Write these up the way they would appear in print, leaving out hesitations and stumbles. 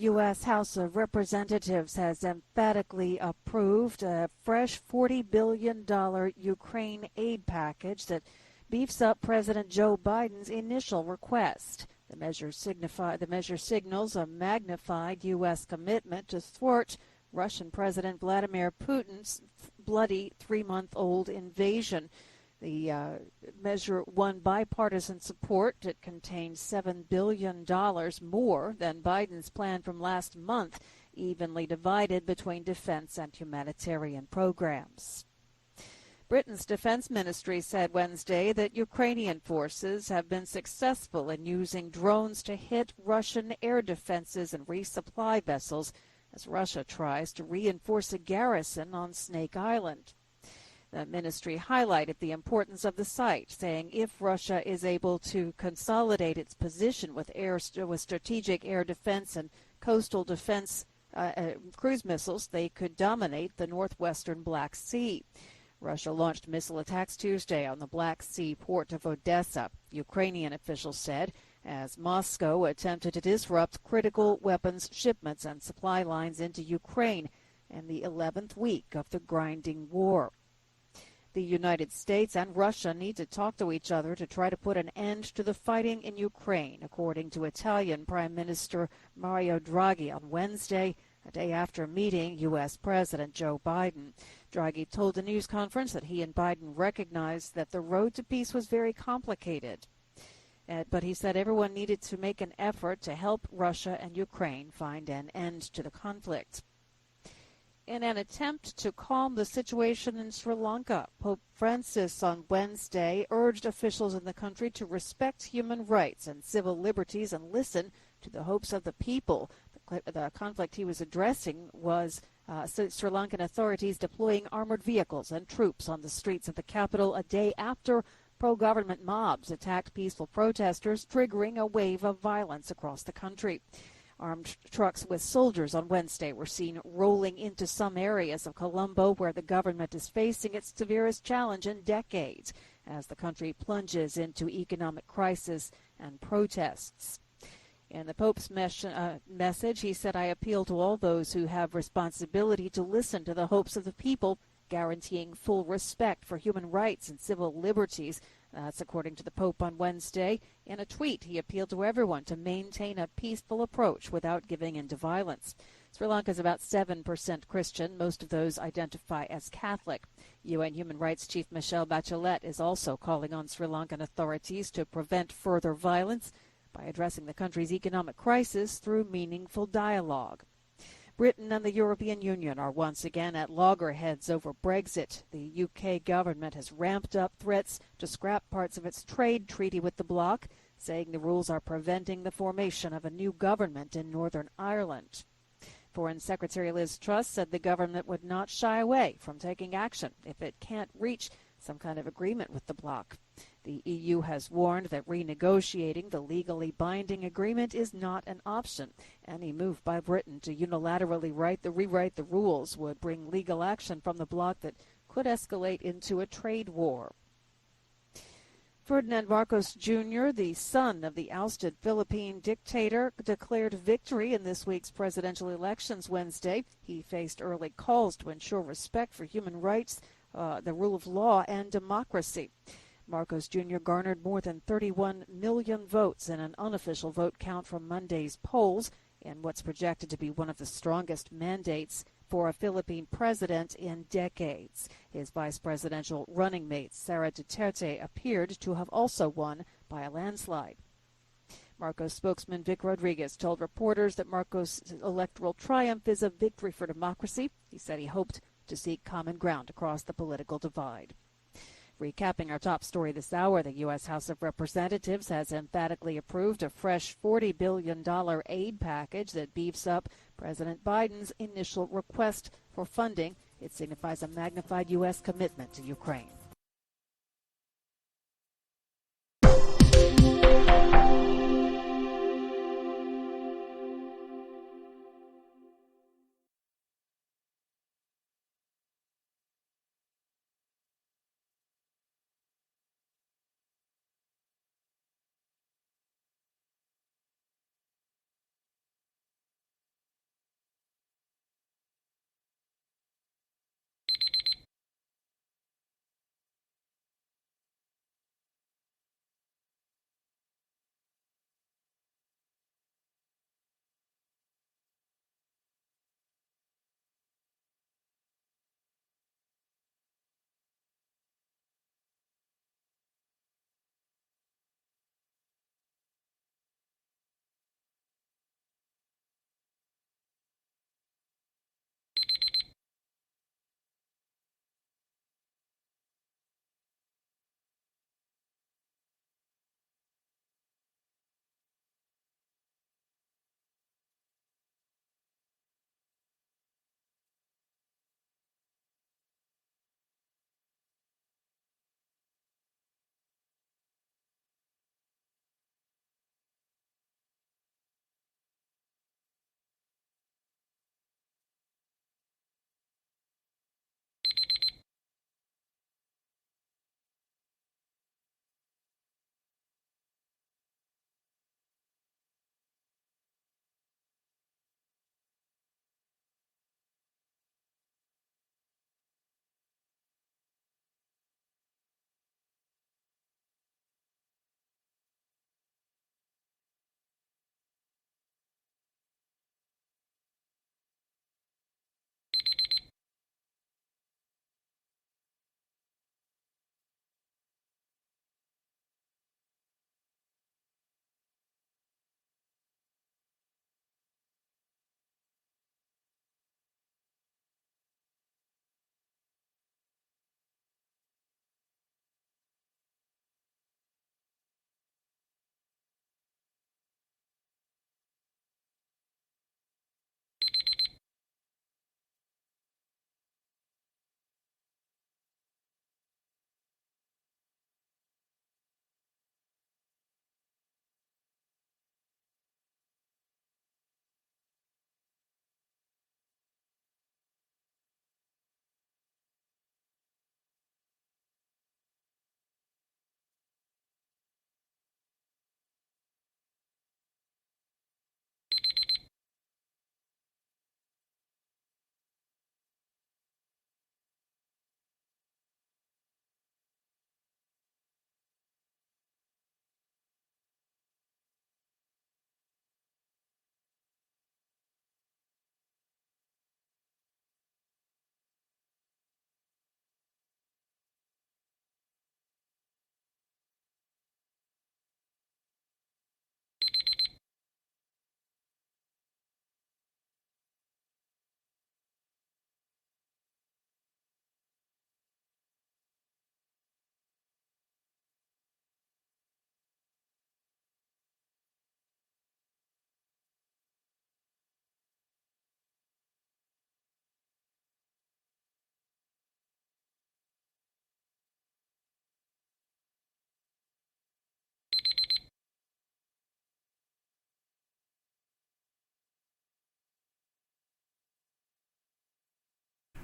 U.S. House of Representatives has emphatically approved a fresh $40 billion Ukraine aid package that beefs up President Joe Biden's initial request. The measure signals a magnified U.S. commitment to thwart Russian President Vladimir Putin's bloody 3-month-old invasion. The measure won bipartisan support. It contains $7 billion more than Biden's plan from last month, evenly divided between defense and humanitarian programs. Britain's defense ministry said Wednesday that Ukrainian forces have been successful in using drones to hit Russian air defenses and resupply vessels as Russia tries to reinforce a garrison on Snake Island. The ministry highlighted the importance of the site, saying if Russia is able to consolidate its position with strategic air defense and coastal defense cruise missiles, they could dominate the northwestern Black Sea. Russia launched missile attacks Tuesday on the Black Sea port of Odessa, Ukrainian officials said, as Moscow attempted to disrupt critical weapons shipments and supply lines into Ukraine in the 11th week of the grinding war. The United States and Russia need to talk to each other to try to put an end to the fighting in Ukraine, according to Italian Prime Minister Mario Draghi on Wednesday, a day after meeting U.S. President Joe Biden. Draghi told a news conference that he and Biden recognized that the road to peace was very complicated. But he said everyone needed to make an effort to help Russia and Ukraine find an end to the conflict. In an attempt to calm the situation in Sri Lanka, Pope Francis on Wednesday urged officials in the country to respect human rights and civil liberties and listen to the hopes of the people. The conflict he was addressing was Sri Lankan authorities deploying armored vehicles and troops on the streets of the capital a day after pro-government mobs attacked peaceful protesters, triggering a wave of violence across the country. Armed trucks with soldiers on Wednesday were seen rolling into some areas of Colombo where the government is facing its severest challenge in decades as the country plunges into economic crisis and protests. In the Pope's message, he said, "I appeal to all those who have responsibility to listen to the hopes of the people, guaranteeing full respect for human rights and civil liberties." That's according to the Pope on Wednesday. In a tweet, he appealed to everyone to maintain a peaceful approach without giving in to violence. Sri Lanka is about 7% Christian. Most of those identify as Catholic. UN Human Rights Chief Michelle Bachelet is also calling on Sri Lankan authorities to prevent further violence by addressing the country's economic crisis through meaningful dialogue. Britain and the European Union are once again at loggerheads over Brexit. The UK government has ramped up threats to scrap parts of its trade treaty with the bloc, saying the rules are preventing the formation of a new government in Northern Ireland. Foreign Secretary Liz Truss said the government would not shy away from taking action if it can't reach some kind of agreement with the bloc. The EU has warned that renegotiating the legally binding agreement is not an option. Any move by Britain to unilaterally rewrite the rules would bring legal action from the bloc that could escalate into a trade war. Ferdinand Marcos Jr., the son of the ousted Philippine dictator, declared victory in this week's presidential elections Wednesday. He faced early calls to ensure respect for human rights, the rule of law, and democracy. Marcos Jr. garnered more than 31 million votes in an unofficial vote count from Monday's polls in what's projected to be one of the strongest mandates for a Philippine president in decades. His vice presidential running mate, Sara Duterte, appeared to have also won by a landslide. Marcos spokesman Vic Rodriguez told reporters that Marcos' electoral triumph is a victory for democracy. He said he hoped to seek common ground across the political divide. Recapping our top story this hour, the U.S. House of Representatives has emphatically approved a fresh $40 billion aid package that beefs up President Biden's initial request for funding. It signifies a magnified U.S. commitment to Ukraine.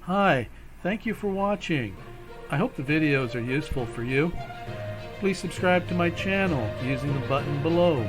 Hi, thank you for watching. I hope the videos are useful for you. Please subscribe to my channel using the button below.